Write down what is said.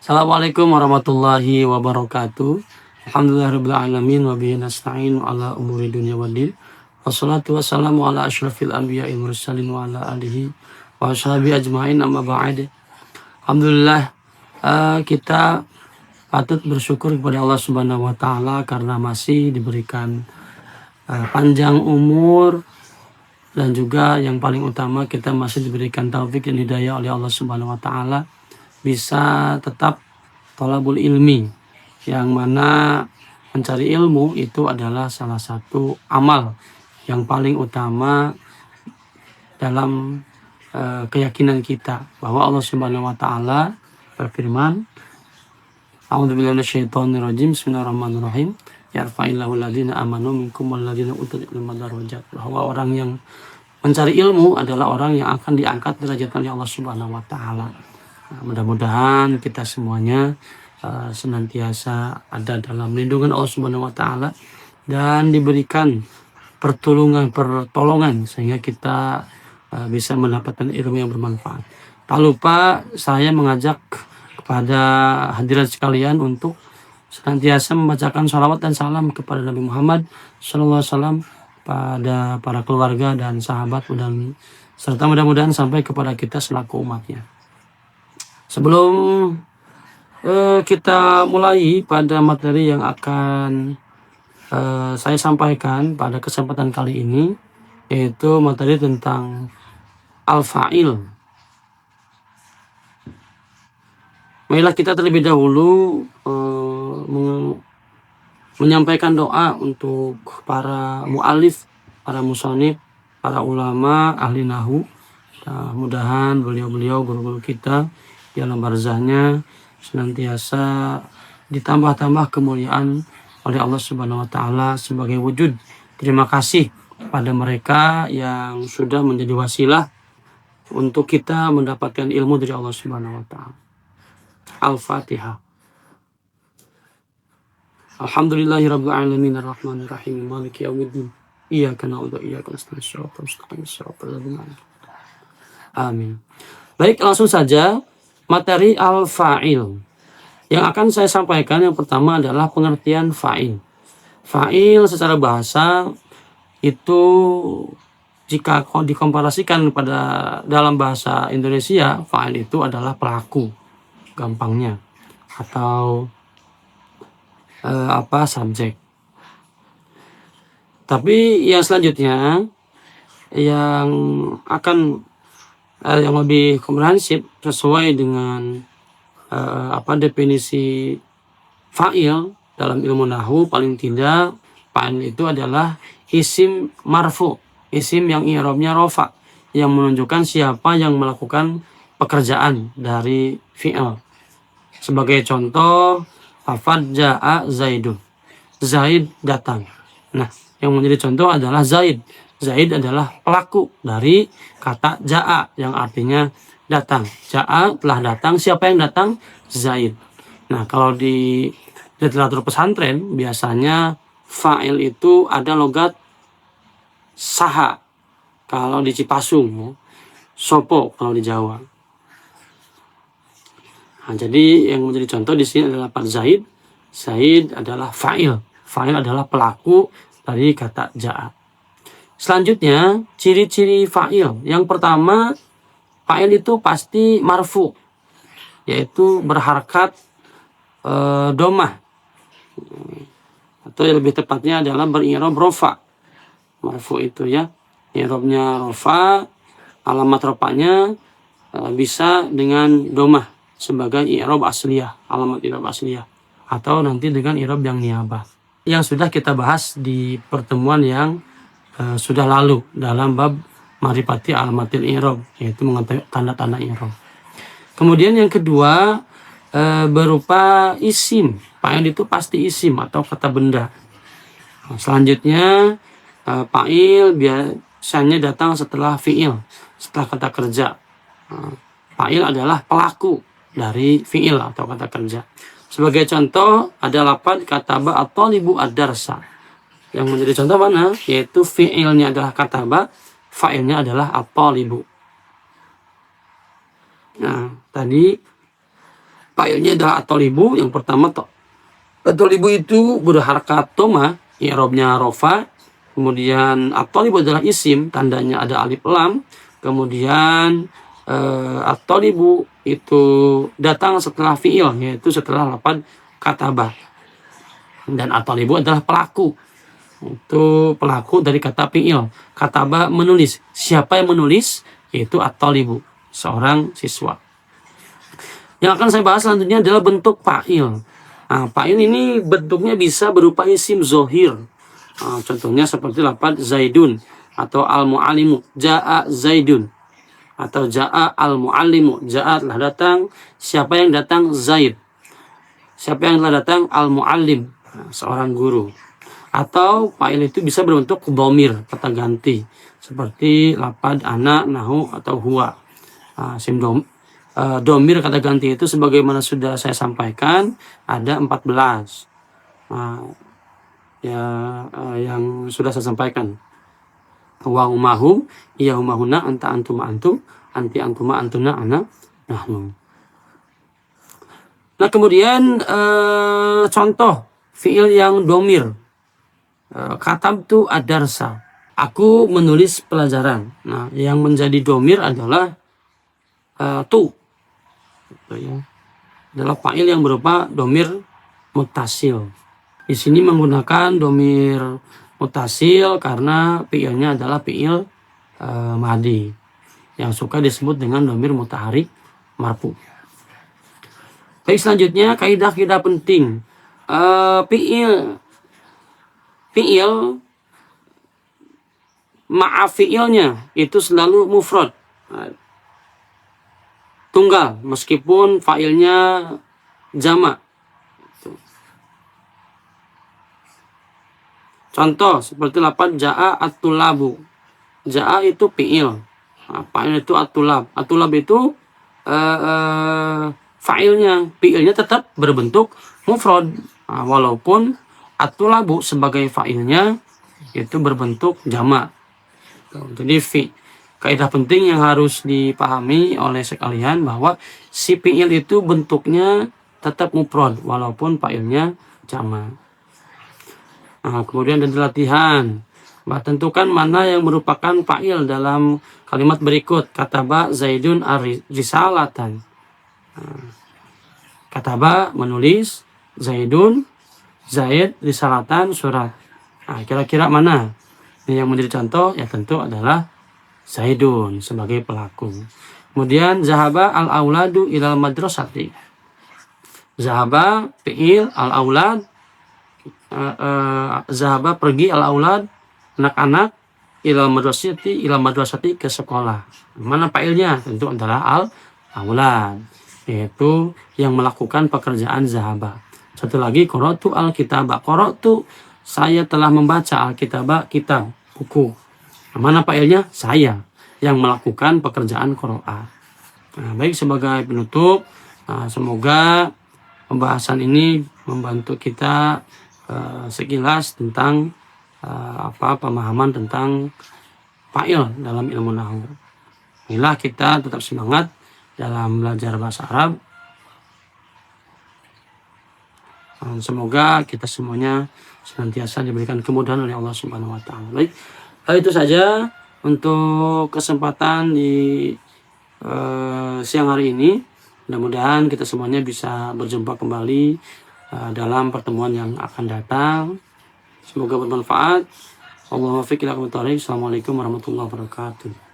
Assalamualaikum warahmatullahi wabarakatuh. Alhamdulillahirabbil alamin wa bihi nasta'in ala umuri dunya waddin. Wassalatu wassalamu ala asyrafil anbiya'i mursalin wa ala alihi wa ashabihi ajmain amma ba'd. Alhamdulillah, kita patut bersyukur kepada Allah Subhanahu wa taala karena masih diberikan panjang umur, dan juga yang paling utama kita masih diberikan taufik dan hidayah oleh Allah Subhanahu wa taala bisa tetap thalabul ilmi, yang mana mencari ilmu itu adalah salah satu amal yang paling utama dalam keyakinan kita bahwa Allah Subhanahu wa taala berfirman, A'udzubillahi minasyaitonirrajim, bismillahirrahmanirrahim, yarfa'illahu alladziina amanu minkum walladziina utul ilma darajat, bahwa orang yang mencari ilmu adalah orang yang akan diangkat derajatnya oleh Allah Subhanahu wa taala. Mudah-mudahan kita semuanya senantiasa ada dalam lindungan Allah Subhanahu wa taala dan diberikan pertolongan sehingga kita bisa mendapatkan ilmu yang bermanfaat. Tak lupa saya mengajak kepada hadirat sekalian untuk senantiasa membacakan salawat dan salam kepada Nabi Muhammad SAW, pada para keluarga dan sahabat, dan serta mudah-mudahan sampai kepada kita selaku umatnya. Sebelum kita mulai pada materi yang akan saya sampaikan pada kesempatan kali ini, yaitu materi tentang al-fa'il. Marilah kita terlebih dahulu menyampaikan doa untuk para mu'alif, para musonif, para ulama, ahli nahu. Mudah-mudahan beliau-beliau guru-guru kita di alam barzahnya senantiasa ditambah-tambah kemuliaan oleh Allah Subhanahu wa taala sebagai wujud terima kasih pada mereka yang sudah menjadi wasilah untuk kita mendapatkan ilmu dari Allah Subhanahu wa taala. Al-Fatihah. Alhamdulillahirabbil alamin arrahmanir rahim maliki yaumiddin. Iyyaka na'budu wa iyyaka nasta'in shiratal mustaqim shiratal ladzina an'amta 'alaihim. Amin. Baik, langsung saja materi al-fa'il. Yang akan saya sampaikan yang pertama adalah pengertian fa'il. Fa'il secara bahasa itu jika dikomparasikan pada dalam bahasa Indonesia, fa'il itu adalah pelaku, gampangnya, atau subjek. Tapi yang selanjutnya yang akan yang lebih komprehensif sesuai dengan definisi fa'il dalam ilmu nahwu, paling tidak fa'il itu adalah isim marfu, isim yang i'rabnya rafa, yang menunjukkan siapa yang melakukan pekerjaan dari fi'il. Sebagai contoh, lafaz ja'a zaidun, Zaid datang. Nah, yang menjadi contoh adalah Zaid. Zaid adalah pelaku dari kata ja'a yang artinya datang. Ja'a telah datang. Siapa yang datang? Zaid. Nah, kalau di literatur pesantren biasanya fa'il itu ada logat saha kalau di Cipasung, sopo kalau di Jawa. Nah, jadi yang menjadi contoh di sini adalah Pak Zaid. Zaid adalah fa'il. Fa'il adalah pelaku dari kata ja'a. Selanjutnya, ciri-ciri fa'il. Yang pertama, fa'il itu pasti marfu, yaitu berharkat domah, atau lebih tepatnya adalah beri'rab rofa. Marfu itu ya, i'rabnya rofa, alamat rofanya bisa dengan domah sebagai i'rab asliyah, alamat i'rab asliyah, atau nanti dengan i'rab yang niyabah, yang sudah kita bahas di pertemuan yang sudah lalu dalam bab ma'rifati alamatil i'rab, yaitu mengetahui tanda-tanda i'rab. Kemudian yang kedua berupa isim. Fa'il itu pasti isim atau kata benda. Selanjutnya fa'il biasanya datang setelah fi'il, setelah kata kerja. Fa'il adalah pelaku dari fi'il atau kata kerja. Sebagai contoh ada lafaz kataba at-thalibu ad-darsa. Yang menjadi contoh mana? Yaitu fi'ilnya adalah kataba, fa'ilnya adalah at-thalibu. Nah, tadi Fa'ilnya adalah atolibu. Yang pertama atolibu itu berharakat toma, i'rabnya rofa. Kemudian atolibu adalah isim, tandanya ada alif lam. Kemudian atolibu itu datang setelah fi'il, yaitu setelah lafaz katabah. Dan atolibu adalah pelaku. Itu pelaku dari kata fi'il. Kataba menulis. Siapa yang menulis? Yaitu at-talibu, seorang siswa. Yang akan saya bahas selanjutnya adalah bentuk fa'il. Nah, fa'il ini bentuknya bisa berupa isim zohir. Nah, contohnya seperti lafaz zaidun atau al-mu'allimu. Ja'a zaidun atau ja'a al-mu'allimu. Ja'a telah datang. Siapa yang datang? Zaid. Siapa yang telah datang? Al-mu'allim, seorang guru. Atau fa'il itu bisa berbentuk dhamir, kata ganti, seperti lafaz ana, nahu, atau huwa. Dhamir kata ganti itu sebagaimana sudah saya sampaikan ada 14 yang sudah saya sampaikan. Wa humahum, iya humahuna, anta antuma antum, anti antuma antuna, ana nahnu. Nah, kemudian contoh fi'il yang dhamir. Katabtu ad-darsa, aku menulis pelajaran. Nah, yang menjadi dhamir adalah tu, adalah fa'il yang berupa dhamir muttasil. Di sini menggunakan dhamir muttasil karena fi'ilnya adalah fi'il madhi yang suka disebut dengan dhamir mutaharik marfu. Baik, selanjutnya kaidah-kaidah penting. Fi'il maaf fi'ilnya itu selalu mufrad, tunggal, meskipun fa'ilnya jamak. Contoh seperti lafaz ja'a at-tulabu. Ja'a itu fi'il, fa'il itu at-tulab. At-tulab itu fa'ilnya, fi'ilnya tetap berbentuk mufrad, walaupun at-tulabu sebagai fa'ilnya itu berbentuk jamak. Jadi kaidah penting yang harus dipahami oleh sekalian bahwa si fi'il itu bentuknya tetap mufrad walaupun fa'ilnya jamak. Nah, kemudian ada latihan. Tentukan mana yang merupakan fa'il dalam kalimat berikut. Kataba Zaidun risalatan. Kataba menulis, Zaid risalatan surat. Nah, kira-kira mana yang menjadi contoh? Ya tentu adalah Zaidun sebagai pelaku. Kemudian zahaba al-auladu ilal madrasati. Zahaba fi'il, al-aulad zahaba pergi, al-aulad anak-anak, ilal madrasati ke sekolah. Mana fa'ilnya? Tentu adalah al-aulad, yaitu yang melakukan pekerjaan zahaba. Satu lagi, qara'tu al-kitaba. Qara'tu, saya telah membaca, al-kitaba, kitab, buku. Mana fa'ilnya? Saya yang melakukan pekerjaan qira'ah. Nah, baik, sebagai penutup, semoga pembahasan ini membantu kita sekilas tentang pemahaman tentang fa'il dalam ilmu nahwu. Inilah kita tetap semangat dalam belajar bahasa Arab. Semoga kita semuanya senantiasa diberikan kemudahan oleh Allah Subhanahu wa taala. Baik, itu saja untuk kesempatan di siang hari ini. Mudah-mudahan kita semuanya bisa berjumpa kembali dalam pertemuan yang akan datang. Semoga bermanfaat. Assalamualaikum warahmatullahi wabarakatuh.